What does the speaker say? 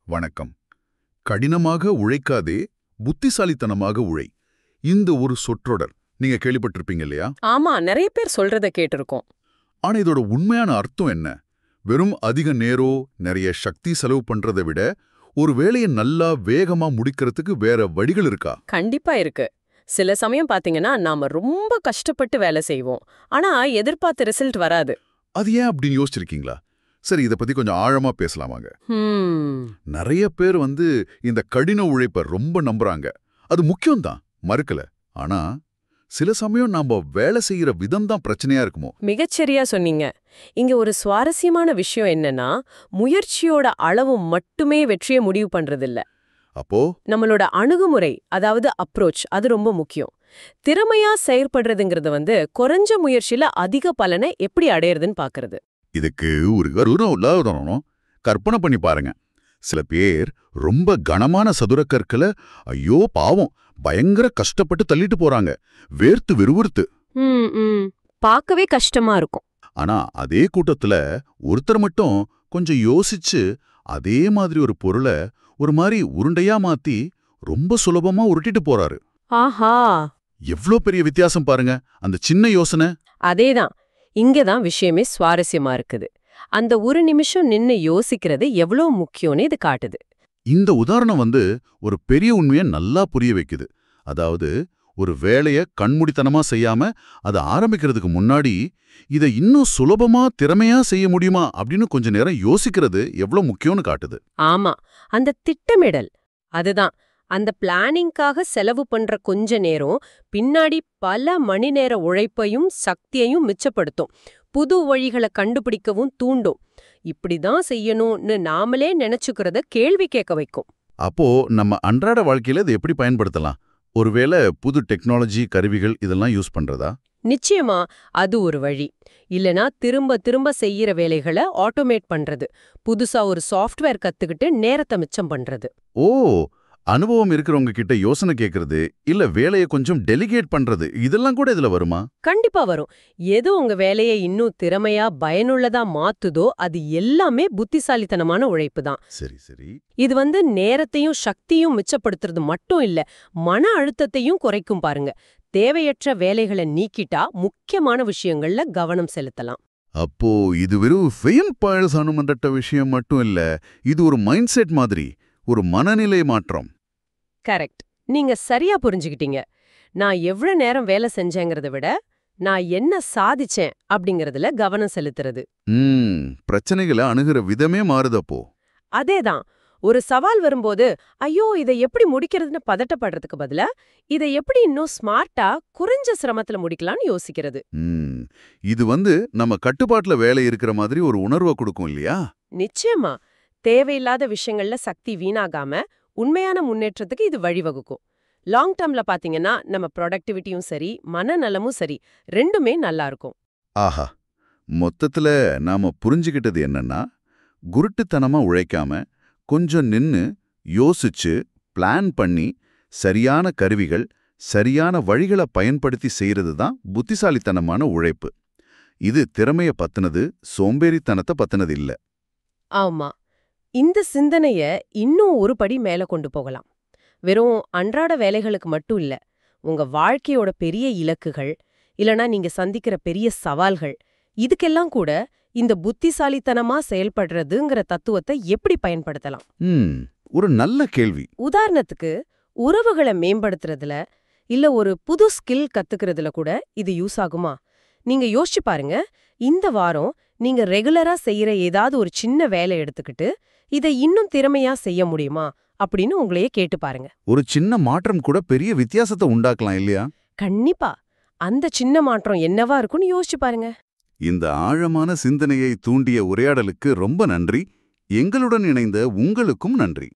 வணக்கம். கடினமாக உழைக்காதே, புத்திசாலித்தனமாக உழை. இந்த ஒரு சொற்றொடர் நீங்க கேள்விப்பட்டிருப்பீங்க இல்லையா? ஆமா, நிறைய பேர் சொல்றத கேட்டிருக்கோம். ஆனா இதோட உண்மையான அர்த்தம் என்ன? வெறும் அதிக நேரம், நிறைய சக்தி செலவு பண்றதை விட ஒரு வேலையை நல்லா வேகமா முடிக்கிறதுக்கு வேற வழிகள் இருக்கா? கண்டிப்பா இருக்கு. சில சமயம் பாத்தீங்கன்னா நாம ரொம்ப கஷ்டப்பட்டு வேலை செய்வோம். ஆனா எதிர்பார்த்த ரிசல்ட் வராது. அது ஏன் அப்படின்னு யோசிச்சிருக்கீங்களா? சரி, இதை பத்தி கொஞ்சம் ஆழமா பேசலாமாங்க. ஹம், நிறைய பேர் இந்த கடின உழைப்பை ரொம்ப நம்புறாங்க. அது முக்கியம்தான், மறுக்கல. ஆனா சில சமயம் நாம வேலை செய்யற விதம் தான் பிரச்சனையா இருக்குமோ? மிகச்சரியா சொன்னீங்க. இங்க ஒரு சுவாரஸ்யமான விஷயம் என்னன்னா, முயற்சியோட அளவு மட்டுமே வெற்றியை முடிவு பண்றதில்ல. அப்போ நம்மளோட அணுகுமுறை, அதாவது அப்ரோச், அது ரொம்ப முக்கியம். திறமையா செயற்படுறதுங்கிறது குறைஞ்ச முயற்சியில அதிக பலனை எப்படி அடையறதுன்னு பாக்குறது. இதுக்கு ஒரு உதாரணம் கற்பனை பண்ணி பாருங்க. சில பேர் ரொம்ப கனமான சதுரக்கற்களை ஐயோ பாவம் பயங்கர கஷ்டப்பட்டு தள்ளிட்டு போறாங்க, வேர்த்து விறுவிறுத்து. பார்க்கவே கஷ்டமா இருக்கும். ஆனா அதே கூட்டத்துல ஒருத்தர் மட்டும் கொஞ்சம் யோசிச்சு அதே மாதிரி ஒரு பொருளை ஒரு மாதிரி உருண்டையா மாத்தி ரொம்ப சுலபமா உருட்டிட்டு போறாரு. ஆஹா, எவ்ளோ பெரிய வித்தியாசம் பாருங்க, அந்த சின்ன யோசனை. அதேதான். இங்கதான் விஷயமே சுவாரஸ்யமா இருக்குது. அந்த ஒரு நிமிஷம் நின்னு யோசிக்கிறது எவ்வளவு முக்கியம்னு இது காட்டுது. இந்த உதாரணம் ஒரு பெரிய உண்மையை நல்லா புரிய வைக்குது. அதாவது ஒரு வேலைய கண்மூடித்தனமா செய்யாம அதை ஆரம்பிக்கிறதுக்கு முன்னாடி இதை இன்னும் சுலபமா திறமையா செய்ய முடியுமா அப்படின்னு கொஞ்ச நேரம் யோசிக்கிறது எவ்வளவு முக்கியம்னு காட்டுது. ஆமா, அந்த திட்டமிடல், அதுதான். அந்த பிளானிங்காக செலவு பண்ற கொஞ்ச நேரம் பின்னாடி பல மணி நேர உழைப்பையும் சக்தியையும் மிச்சப்படுத்தும். புது வழிகளை கண்டுபிடிக்கவும் தூண்டும். இப்படிதான் செய்யணும்னு நாமளே நினைச்சுக்கிறத கேள்வி கேட்க வைக்கும். அப்போ நம்ம அன்றாட வாழ்க்கையில இதை எப்படி பயன்படுத்தலாம்? ஒருவேளை புது டெக்னாலஜி கருவிகள் இதெல்லாம் யூஸ் பண்றதா? நிச்சயமா, அது ஒரு வழி. இல்லனா திரும்ப திரும்ப செய்யற வேலைகளை ஆட்டோமேட் பண்றது, புதுசா ஒரு சாஃப்ட்வேர் கத்துக்கிட்டு நேரத்தை மிச்சம் பண்றது. ஓ, அனுபவம் இருக்கிறவங்க கிட்ட யோசனை கேட்கறது, இல்ல வேலையை கொஞ்சம் டெலிகேட் பண்றது, இதெல்லாம் கூட இதுல வருமா? கண்டிப்பா வரும். எது உங்க வேலையை இன்னும் திறமையா பயனுள்ளதா மாத்துதோ அது எல்லாமே புத்திசாலித்தனமான உழைப்பு தான். சரி சரி. இது நேரத்தையும் சக்தியும் மிச்சப்படுத்துறது மட்டும் இல்ல, மன அழுத்தத்தையும் குறைக்கும் பாருங்க. தேவையற்ற வேலைகளை நீக்கிட்டா முக்கியமான விஷயங்கள்ல கவனம் செலுத்தலாம். அப்போ இது வெறும் செயல்பாடு விஷயம் மட்டும் இல்ல, இது ஒரு மைண்ட் செட் மாதிரி, ஒரு மனநிலை மாற்றம். கரெக்ட். நீங்க சரியா புரிஞ்சுக்கிட்டீங்க. நான் எவ்வளவு நேரம் வேலை செஞ்சேங்கிறத விட நான் என்ன சாதிச்சேன் அப்படிங்கறதுல கவனம் செலுத்துறது. பிரச்சனைகளை அணுகிற விதமே மாறுதப்போ. அதேதான். ஒரு சவால் வரும்போது ஐயோ இதை எப்படி முடிக்கிறதுன்னு பதட்டப்படுறதுக்கு பதிலா இதை எப்படி இன்னும் ஸ்மார்ட்டா குறைஞ்ச சிரமத்துல முடிக்கலாம்னு யோசிக்கிறது. இது நம்ம கட்டுப்பாட்டுல வேலை இருக்கிற மாதிரி ஒரு உணர்வை கொடுக்கும் இல்லையா? நிச்சயமா. தேவையில்லாத விஷயங்கள்ல சக்தி வீணாகாம உண்மையான முன்னேற்றத்துக்கு இது வழிவகுக்கும். லாங் டர்ம்ல பாத்தீங்கன்னா நம்ம ப்ரொடக்டிவிட்டியும் சரி, மனநலமும் சரி, ரெண்டுமே நல்லா இருக்கும். ஆஹா, மொத்தத்துல நாம புரிஞ்சுக்கிட்டது என்னன்னா, குருட்டுத்தனமா உழைக்காம கொஞ்சம் நின்னு யோசிச்சு பிளான் பண்ணி சரியான கருவிகள், சரியான வழிகளை பயன்படுத்தி செய்யறது தான் புத்திசாலித்தனமான உழைப்பு. இது திறமைய பத்தினது, சோம்பேறித்தனத்தை பத்தினது இல்ல. ஆமா, இந்த சிந்தனைய இன்னும் ஒரு படி மேல கொண்டு போகலாம். வெறும் அன்றாட வேலைகளுக்கு மட்டும் இல்ல, உங்க வாழ்க்கையோட பெரிய இலக்குகள், இல்லனா நீங்க சந்திக்கிற பெரிய சவால்கள், இதுக்கெல்லாம் கூட இந்த புத்திசாலித்தனமா செயல்படுறதுங்கிற தத்துவத்தை எப்படி பயன்படுத்தலாம்? ஒரு நல்ல கேள்வி. உதாரணத்துக்கு, உறவுகளை மேம்படுத்துறதுல, இல்ல ஒரு புது ஸ்கில் கத்துக்கிறதுல கூட இது யூஸ் ஆகுமா? நீங்க யோசிச்சு பாருங்க. இந்த வாரம் நீங்க ரெகுலரா செய்யற ஏதாவது ஒரு சின்ன வேலை எடுத்துக்கிட்டு இதை இன்னும் திறமையா செய்ய முடியுமா அப்படின்னு உங்களையே கேட்டு பாருங்க. ஒரு சின்ன மாற்றம் கூட பெரிய வித்தியாசத்தை உண்டாக்கலாம் இல்லையா? கண்டிப்பா. அந்த சின்ன மாற்றம் என்னவா இருக்கும்னு யோசிச்சு பாருங்க. இந்த ஆழமான சிந்தனையை தூண்டிய உரையாடலுக்கு ரொம்ப நன்றி. எங்களுடன் இணைந்த உங்களுக்கும் நன்றி.